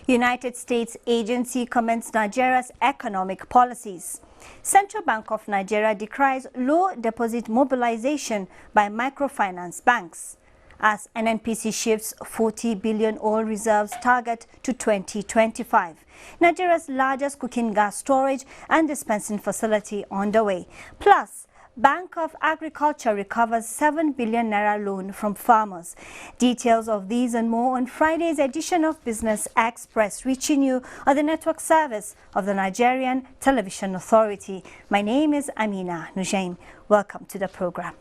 United States agency commends Nigeria's economic policies. Central Bank of Nigeria decries low deposit mobilization by microfinance banks as NNPC shifts 40 billion oil reserves target to 2025. Nigeria's largest cooking gas storage and dispensing facility underway. Plus, Bank of Agriculture recovers 7 billion naira loan from farmers. Details of these and more on Friday's edition of Business Express, reaching you on the network service of the Nigerian Television Authority. My name is Amina Nujaim. Welcome to the program.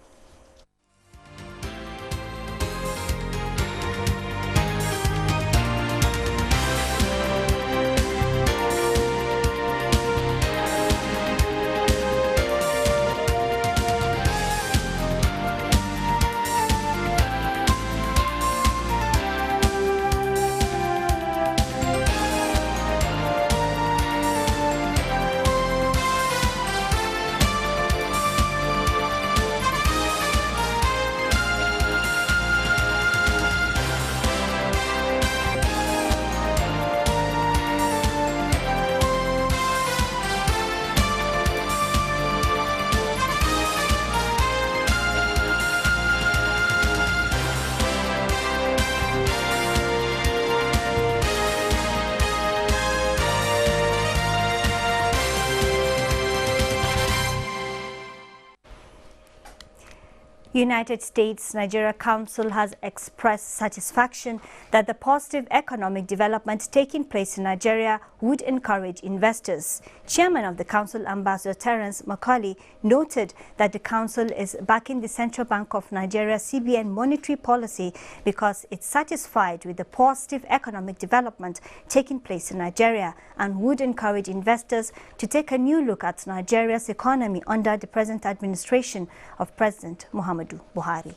United States-Nigeria Council has expressed satisfaction that the positive economic development taking place in Nigeria would encourage investors. Chairman of the Council, Ambassador Terence Macaulay, noted that the Council is backing the Central Bank of Nigeria CBN monetary policy because it's satisfied with the positive economic development taking place in Nigeria and would encourage investors to take a new look at Nigeria's economy under the present administration of President Muhammadu Buhari.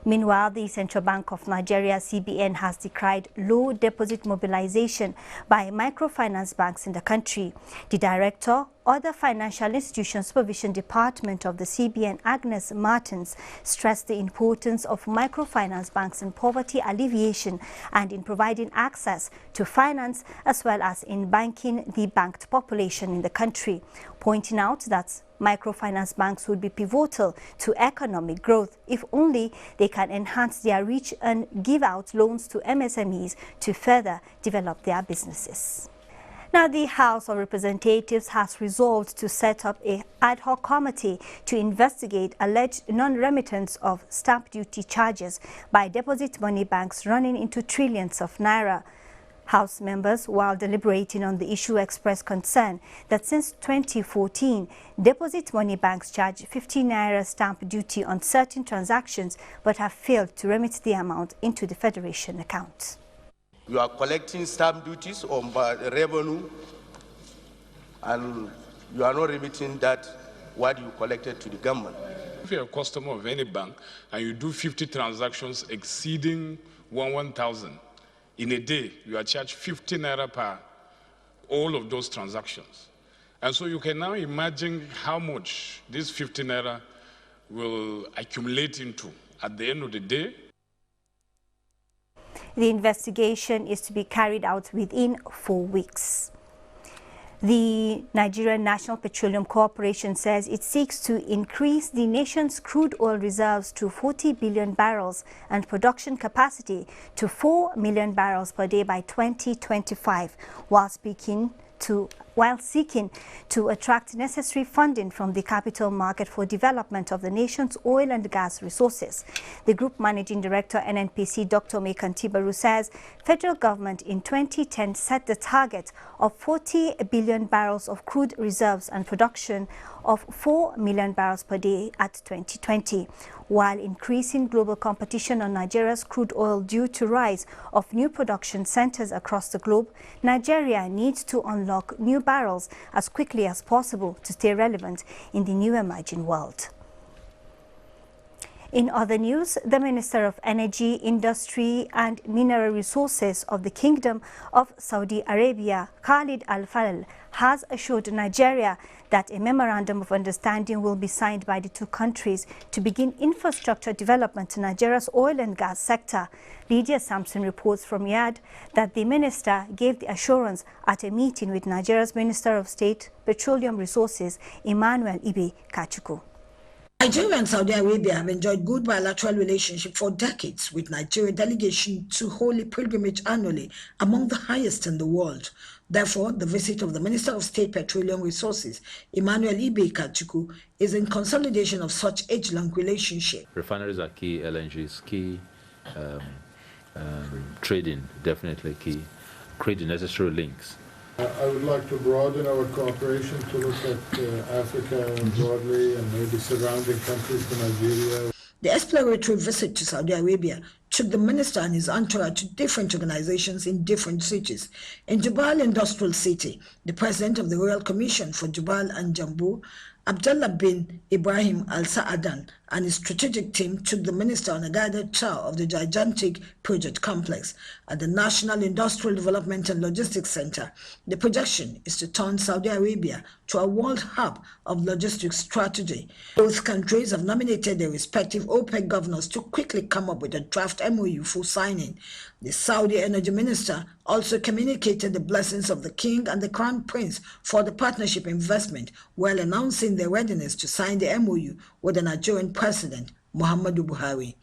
Meanwhile, the Central Bank of Nigeria CBN has decried low deposit mobilization by microfinance banks in the country. The director of the Financial Institution Supervision Department of the CBN, Agnes Martins, stressed the importance of microfinance banks in poverty alleviation and in providing access to finance as well as in banking the banked population in the country, pointing out that microfinance banks would be pivotal to economic growth if only they can enhance their reach and give out loans to MSMEs to further develop their businesses. Now, the House of Representatives has resolved to set up an ad hoc committee to investigate alleged non-remittance of stamp duty charges by deposit money banks running into trillions of naira. House members, while deliberating on the issue, expressed concern that since 2014, deposit money banks charge 50 naira stamp duty on certain transactions but have failed to remit the amount into the Federation account. You are collecting stamp duties on revenue and you are not remitting that what you collected to the government. If you're a customer of any bank and you do 50 transactions exceeding 1,000, in a day, you are charged 50 naira per all of those transactions. And so you can now imagine how much this 50 naira will accumulate into at the end of the day. The investigation is to be carried out within 4 weeks. The Nigerian National Petroleum Corporation says it seeks to increase the nation's crude oil reserves to 40 billion barrels and production capacity to 4 million barrels per day by 2025, while seeking to attract necessary funding from the capital market for development of the nation's oil and gas resources. The Group Managing Director, NNPC, Dr. Mekan Tibaru, says federal government in 2010 set the target of 40 billion barrels of crude reserves and production of 4 million barrels per day at 2020. While increasing global competition on Nigeria's crude oil due to rise of new production centers across the globe, Nigeria needs to unlock new barrels as quickly as possible to stay relevant in the new emerging world. In other news, the Minister of Energy, Industry and Mineral Resources of the Kingdom of Saudi Arabia, Khalid Al-Falal, has assured Nigeria that a memorandum of understanding will be signed by the two countries to begin infrastructure development in Nigeria's oil and gas sector. Lydia Sampson reports from Riyadh that the minister gave the assurance at a meeting with Nigeria's Minister of State, Petroleum Resources, Emmanuel Ibe Kachuku. Nigeria and Saudi Arabia have enjoyed good bilateral relationship for decades, with Nigeria delegation to holy pilgrimage annually among the highest in the world. Therefore, the visit of the Minister of State Petroleum Resources, Emmanuel Ibe Kachuku, is in consolidation of such age-long relationship. Refineries are key, LNG is key, trading definitely key, create the necessary links. I would like to broaden our cooperation to look at Africa broadly and maybe surrounding countries to Nigeria. The exploratory visit to Saudi Arabia took the minister and his entourage to different organizations in different cities. In Jubal Industrial City, the president of the Royal Commission for Jubal and Jambu, Abdullah bin Ibrahim Al-Sa'adan, and his strategic team took the minister on a guided tour of the gigantic project complex at the National Industrial Development and Logistics Center. The projection is to turn Saudi Arabia to a world hub of logistics strategy. Both countries have nominated their respective OPEC governors to quickly come up with a draft MOU for signing. The Saudi Energy Minister also communicated the blessings of the King and the Crown Prince for the partnership investment, while announcing their readiness to sign the MOU with the Nigerian President, Muhammadu Buhari.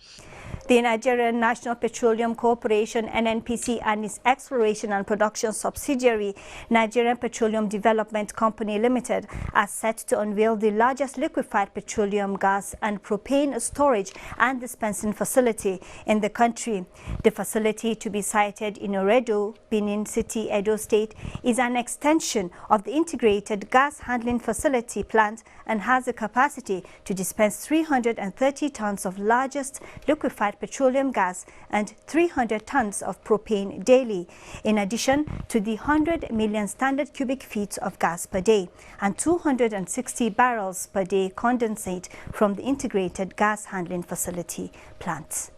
The Nigerian National Petroleum Corporation, NNPC, and its exploration and production subsidiary, Nigerian Petroleum Development Company Limited, are set to unveil the largest liquefied petroleum gas and propane storage and dispensing facility in the country. The facility, to be sited in Oredo, Benin City, Edo State, is an extension of the integrated gas handling facility plant and has the capacity to dispense 330 tons of largest liquefied petroleum gas and 300 tons of propane daily, in addition to the 100 million standard cubic feet of gas per day and 260 barrels per day condensate from the integrated gas handling facility plant.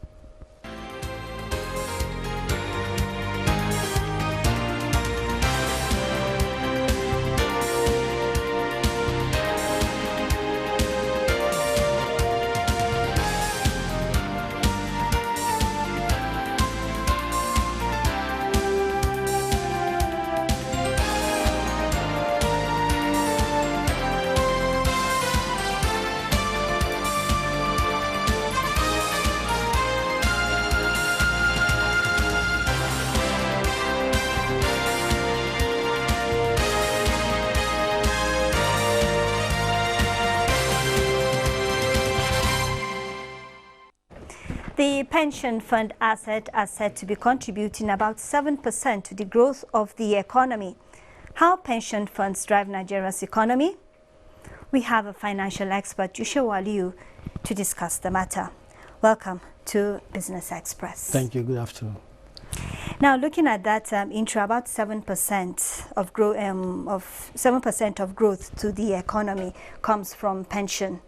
The pension fund asset are said to be contributing about 7% to the growth of the economy. How pension funds drive Nigeria's economy? We have a financial expert, Yusha Waliu, to discuss the matter. Welcome to Business Express. Thank you. Good afternoon. Now, looking at that intro, about 7% of growth, 7% of growth to the economy comes from pension.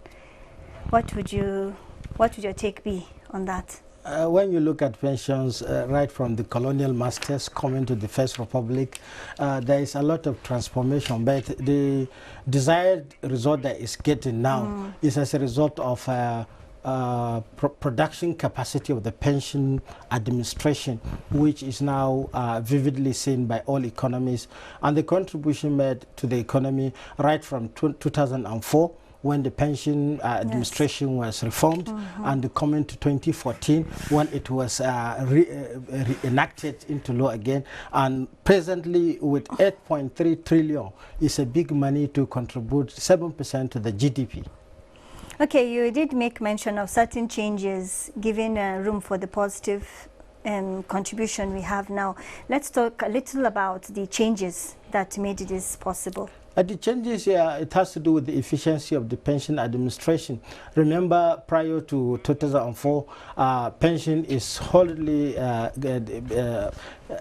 What would your take be on that? When you look at pensions, right from the colonial masters coming to the First Republic, there is a lot of transformation, but the desired result that is getting now is as a result of production capacity of the pension administration, which is now vividly seen by all economists, and the contribution made to the economy right from 2004, when the pension administration was reformed, and coming to 2014 when it was reenacted into law again, and presently with 8.3 trillion is a big money to contribute 7% to the GDP. Okay, you did make mention of certain changes, giving room for the positive contribution we have now. Let's talk a little about the changes that made this possible. The changes here, it has to do with the efficiency of the pension administration. Remember, prior to 2004, pension is wholly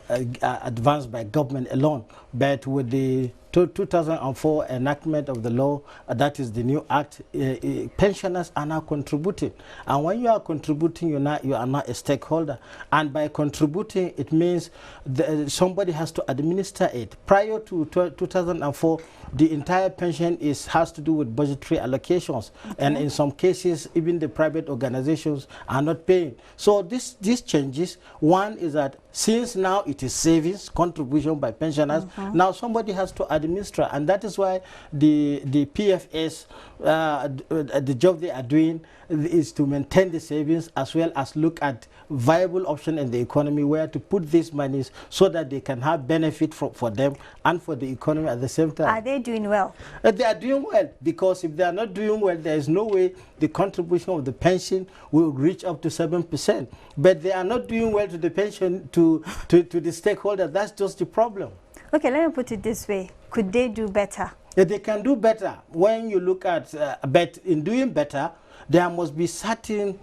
advanced by government alone. But with the 2004 enactment of the law, that is the new act, pensioners are now contributing. And when you are contributing, you are not a stakeholder. And by contributing, it means somebody has to administer it. Prior to 2004, the entire pension has to do with budgetary allocations. Okay. And in some cases, even the private organizations are not paying. So these changes, one is that since now it is savings, contribution by pensioners, now somebody has to administer, and that is why the PFS, the job they are doing is to maintain the savings as well as look at viable option in the economy where to put these monies so that they can have benefit for them and for the economy at the same time. Are they doing well? They are doing well, because if they are not doing well, there is no way the contribution of the pension will reach up to 7%. But they are not doing well to the pension, to the stakeholder. That's just the problem. Okay, let me put it this way. Could they do better? Yeah, they can do better. When you look at, but in doing better, there must be certain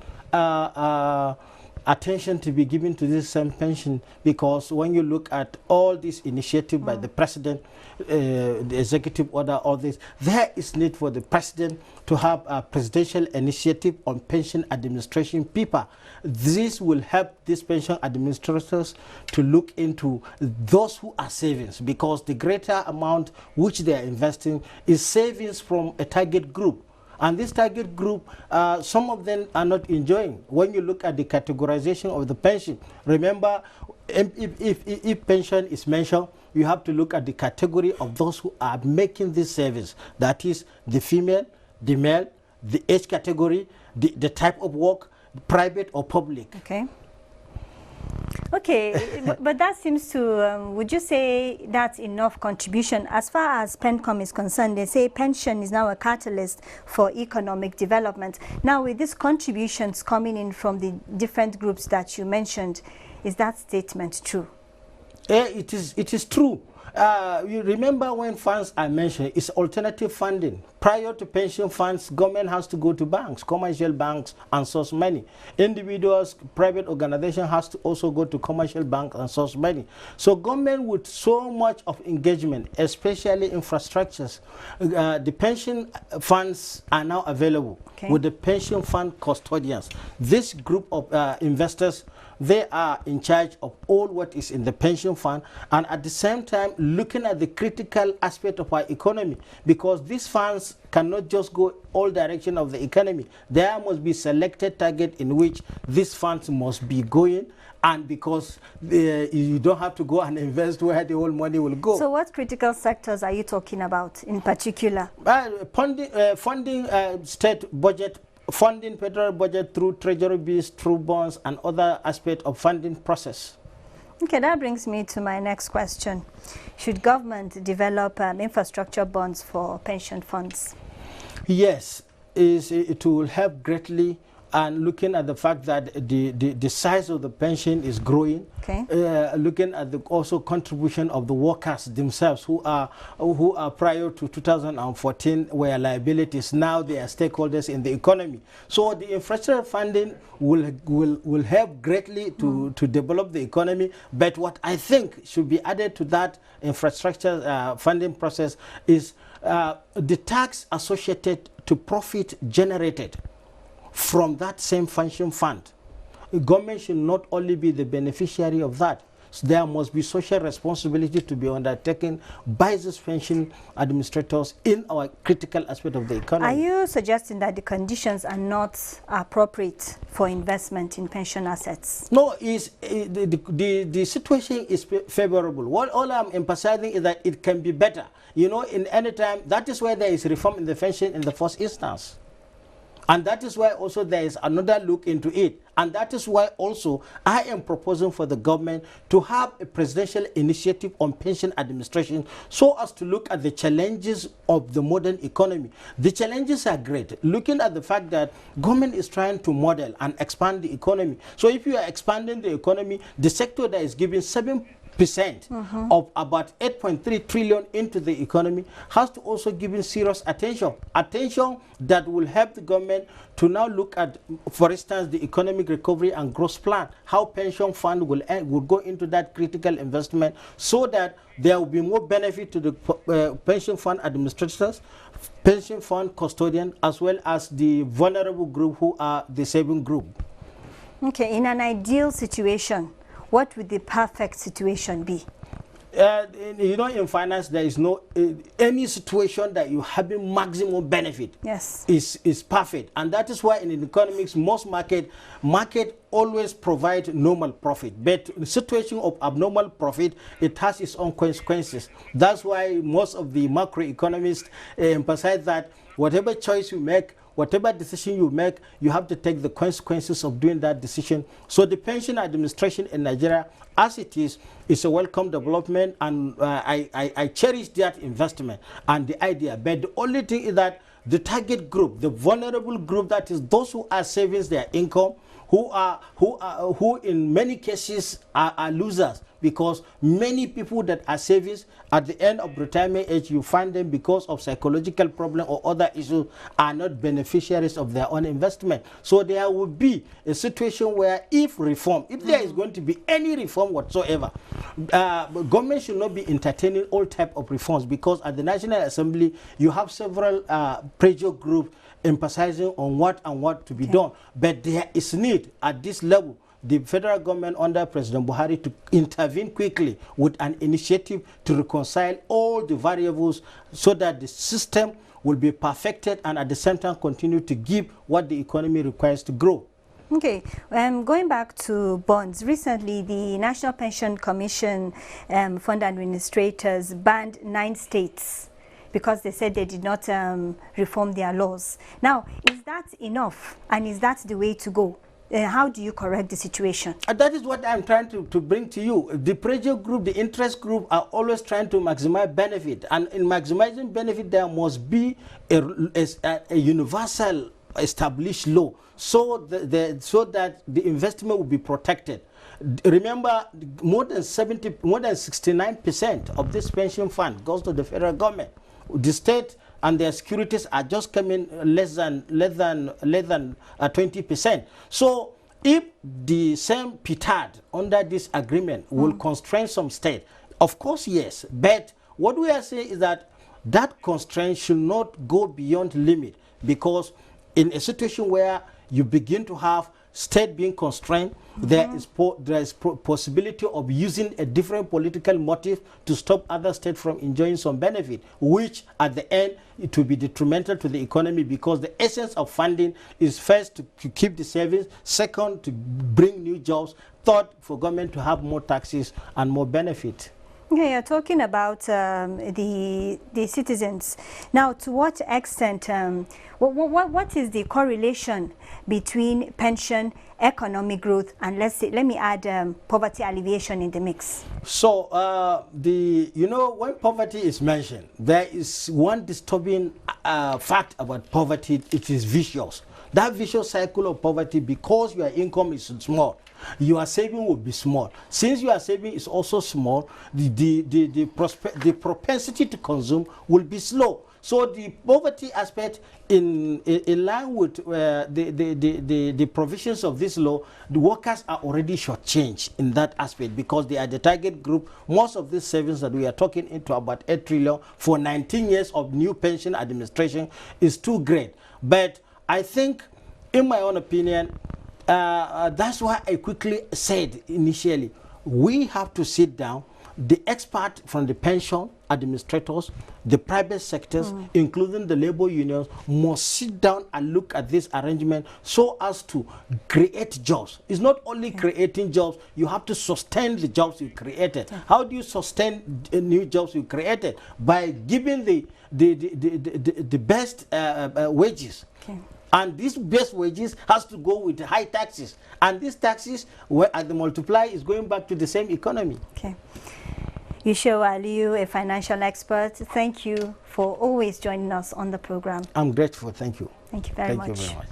attention to be given to this same pension, because when you look at all this initiative by the president, the executive order, all this, there is need for the president to have a presidential initiative on pension administration paper. This will help these pension administrators to look into those who are savings, because the greater amount which they are investing is savings from a target group. And this target group, some of them are not enjoying. When you look at the categorization of the pension, remember, if pension is mentioned, you have to look at the category of those who are making this service. That is the female, the male, the age category, the type of work, private or public. Okay. Okay, but that seems to, would you say that's enough contribution? As far as PENCOM is concerned, they say pension is now a catalyst for economic development. Now, with these contributions coming in from the different groups that you mentioned, is that statement true? It is true. You remember when funds are mentioned, it's alternative funding. Prior to pension funds, government has to go to banks, commercial banks, and source money. Individuals, private organizations has to also go to commercial banks and source money. So government with so much of engagement, especially infrastructures, the pension funds are now available with the pension fund custodians. This group of investors, they are in charge of all what is in the pension fund, and at the same time looking at the critical aspect of our economy, because these funds cannot just go all direction of the economy. There must be selected target in which these funds must be going, and because you don't have to go and invest where the whole money will go. So what critical sectors are you talking about in particular? Funding state budget, funding federal budget through treasury bills, through bonds, and other aspects of funding process. Okay, that brings me to my next question. Should government develop infrastructure bonds for pension funds? Yes, it will help greatly. And looking at the fact that the size of the pension is growing, looking at the also contribution of the workers themselves who are prior to 2014 were liabilities, now they are stakeholders in the economy. So the infrastructure funding will help greatly to develop the economy. But what I think should be added to that infrastructure funding process is the tax associated to profit generated from that same pension fund. The government should not only be the beneficiary of that. So there must be social responsibility to be undertaken by these pension administrators in our critical aspect of the economy. Are you suggesting that the conditions are not appropriate for investment in pension assets? No, the situation is favorable. All I'm emphasizing is that it can be better. You know, in any time, that is why there is reform in the pension in the first instance. And that is why also there is another look into it. And that is why also I am proposing for the government to have a presidential initiative on pension administration so as to look at the challenges of the modern economy. The challenges are great. Looking at the fact that government is trying to model and expand the economy. So if you are expanding the economy, the sector that is giving 7 of about 8.3 trillion into the economy has to also give serious attention that will help the government to now look at, for instance, the economic recovery and growth plan, how pension fund will go into that critical investment so that there will be more benefit to the pension fund administrators, pension fund custodian, as well as the vulnerable group who are the saving group. Okay, in an ideal situation, what would the perfect situation be? You know, in finance, there is no any situation that you have a maximum benefit. Yes, is perfect, and that is why in economics, most market always provide normal profit. But in the situation of abnormal profit, it has its own consequences. That's why most of the macroeconomists emphasize that whatever choice you make, whatever decision you make, you have to take the consequences of doing that decision. So the pension administration in Nigeria, as it is a welcome development, and I cherish that investment and the idea. But the only thing is that the target group, the vulnerable group, that is those who are saving their income, who in many cases are losers, because many people that are savings at the end of retirement age, you find them because of psychological problem or other issues are not beneficiaries of their own investment. So there will be a situation where if there is going to be any reform whatsoever, government should not be entertaining all type of reforms, because at the National Assembly you have several pressure groups emphasizing on what to be done. But there is need at this level, the federal government under President Buhari, to intervene quickly with an initiative to reconcile all the variables so that the system will be perfected and at the same time continue to give what the economy requires to grow. Okay, going back to bonds, recently the National Pension Commission fund administrators banned 9 states because they said they did not reform their laws. Now, is that enough, and is that the way to go? How do you correct the situation? That is what I'm trying to bring to you. The pressure group, the interest group are always trying to maximize benefit. And in maximizing benefit, there must be a universal established law so that the investment will be protected. Remember, more than 69% of this pension fund goes to the federal government. The state and their securities are just coming less than 20%. So if the same petard under this agreement will constrain some state, of course yes, but what we are saying is that constraint should not go beyond limit, because in a situation where you begin to have state being constrained, there is possibility of using a different political motive to stop other states from enjoying some benefit, which at the end it will be detrimental to the economy, because the essence of funding is first to keep the savings, second to bring new jobs, third for government to have more taxes and more benefit. Okay, you're talking about the citizens. Now, to what extent, what is the correlation between pension, economic growth, and let me add poverty alleviation in the mix? So, when poverty is mentioned, there is one disturbing fact about poverty. It is vicious. That vicious cycle of poverty, because your income is small, your saving will be small. Since your saving is also small, the propensity to consume will be slow. So the poverty aspect, in line with the provisions of this law, the workers are already shortchanged in that aspect, because they are the target group. Most of these savings that we are talking into, about 8 trillion for 19 years of new pension administration, is too great. But I think, in my own opinion, that's why I quickly said initially, we have to sit down, the expert from the pension administrators, the private sectors, including the labor unions, must sit down and look at this arrangement so as to create jobs. It's not only creating jobs, you have to sustain the jobs you created. How do you sustain new jobs you created? By giving the best wages. And this best wages has to go with high taxes. And these taxes, at the multiply, is going back to the same economy. Okay. Yusho Aliyu, a financial expert, thank you for always joining us on the program. I'm grateful. Thank you. Thank you very much. Thank you very much.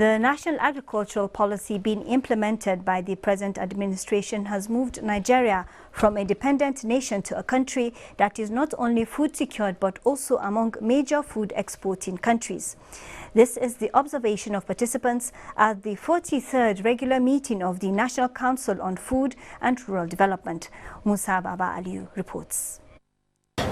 The national agricultural policy being implemented by the present administration has moved Nigeria from a dependent nation to a country that is not only food secured but also among major food exporting countries. This is the observation of participants at the 43rd regular meeting of the National Council on Food and Rural Development. Musa Baba Aliyu reports.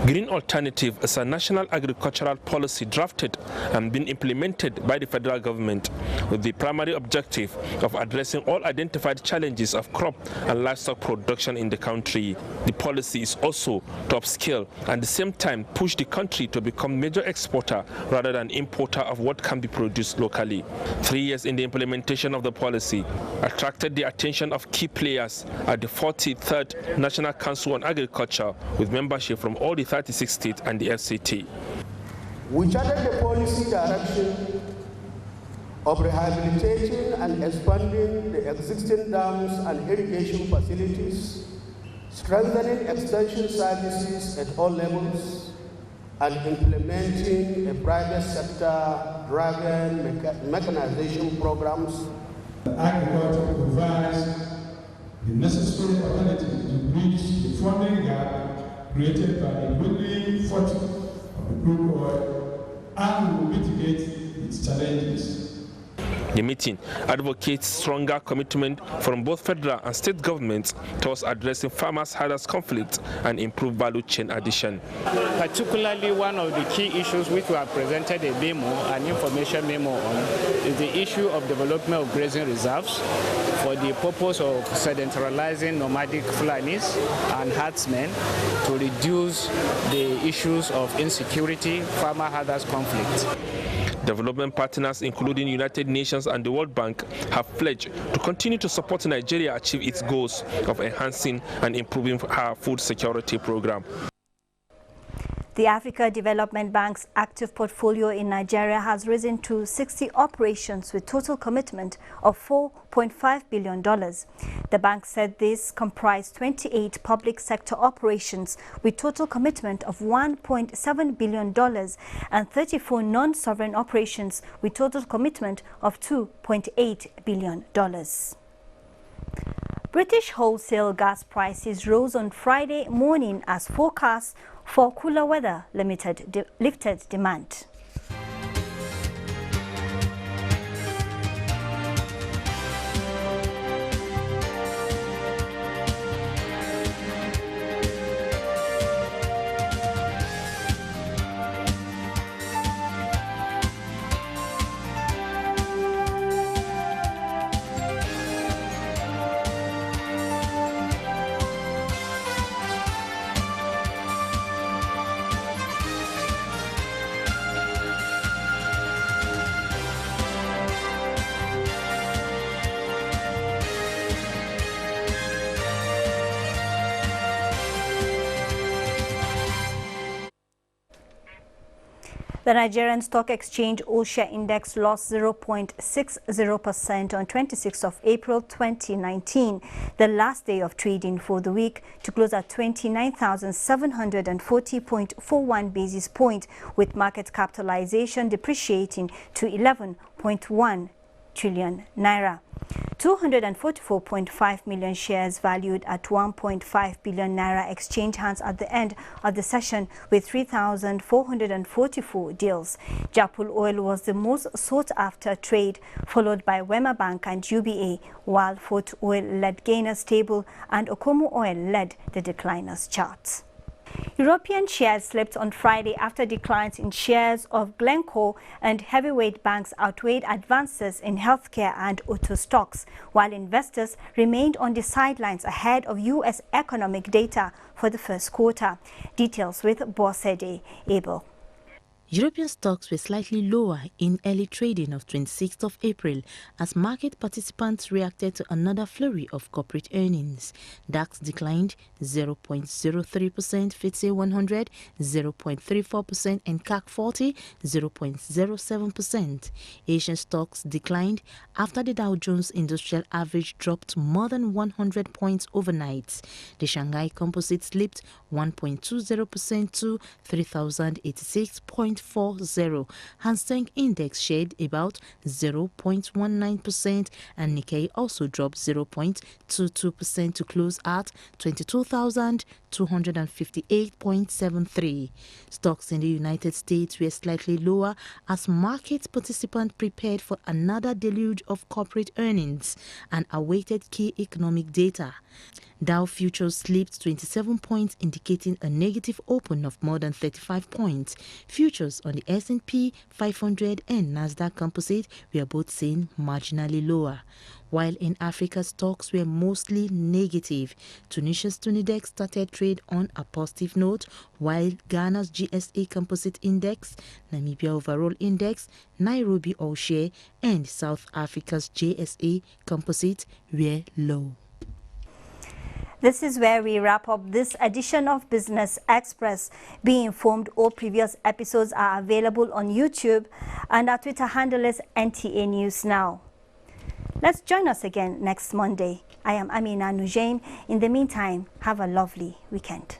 Green Alternative is a national agricultural policy drafted and being implemented by the federal government with the primary objective of addressing all identified challenges of crop and livestock production in the country. The policy is also to upscale and at the same time push the country to become major exporter rather than importer of what can be produced locally. 3 years in the implementation of the policy attracted the attention of key players at the 43rd National Council on Agriculture with membership from all the 36 states and the FCT. We charted the policy direction of rehabilitating and expanding the existing dams and irrigation facilities, strengthening extension services at all levels, and implementing a private sector-driven mechanization programs. Agriculture provides the necessary alternative to bridge the funding gap created by the dwindling fortune of the crude oil and will mitigate its challenges. The meeting advocates stronger commitment from both federal and state governments towards addressing farmers' hardest conflict and improve value chain addition. Particularly one of the key issues which we have presented a memo, an information memo on, is the issue of development of grazing reserves for the purpose of sedentarizing nomadic Fulanis and herdsmen to reduce the issues of insecurity, farmer hardest conflict. Development partners, including United Nations and the World Bank, have pledged to continue to support Nigeria achieve its goals of enhancing and improving our food security program. The Africa Development Bank's active portfolio in Nigeria has risen to 60 operations with total commitment of $4.5 billion. The bank said this comprised 28 public sector operations with total commitment of $1.7 billion and 34 non-sovereign operations with total commitment of $2.8 billion. British wholesale gas prices rose on Friday morning as forecasts for cooler weather lifted demand. The Nigerian Stock Exchange All-Share Index lost 0.60% on 26th of April 2019, the last day of trading for the week, to close at 29,740.41 basis points, with market capitalization depreciating to 11.1 trillion naira. 244.5 million shares valued at 1.5 billion naira exchanged hands at the end of the session with 3,444 deals. Japul Oil was the most sought after trade, followed by Wema Bank and UBA, while Fort Oil led gainers table and Okomu Oil led the decliners chart. European shares slipped on Friday after declines in shares of Glencore and heavyweight banks outweighed advances in healthcare and auto stocks, while investors remained on the sidelines ahead of U.S. economic data for the first quarter. Details with Bosede Abel. European stocks were slightly lower in early trading of 26th of April as market participants reacted to another flurry of corporate earnings. DAX declined 0.03%, FTSE 100 0.34% and CAC 40 0.07%. Asian stocks declined after the Dow Jones Industrial Average dropped more than 100 points overnight. The Shanghai Composite slipped 1.20% to 3,086.4 0.40. Hang Seng Index shed about 0.19%, and Nikkei also dropped 0.22% to close at 22,258.73. Stocks in the United States were slightly lower as market participants prepared for another deluge of corporate earnings and awaited key economic data. Dow futures slipped 27 points, indicating a negative open of more than 35 points. Futures on the S&P 500 and Nasdaq Composite were both seen marginally lower. While in Africa, stocks were mostly negative. Tunisia's Tunidex started trade on a positive note, while Ghana's GSA Composite Index, Namibia Overall Index, Nairobi All Share, and South Africa's JSA Composite were low. This is where we wrap up this edition of Business Express. Be informed, all previous episodes are available on YouTube, and our Twitter handle is NTA News Now. Let's join us again next Monday. I am Amina Nujain. In the meantime, have a lovely weekend.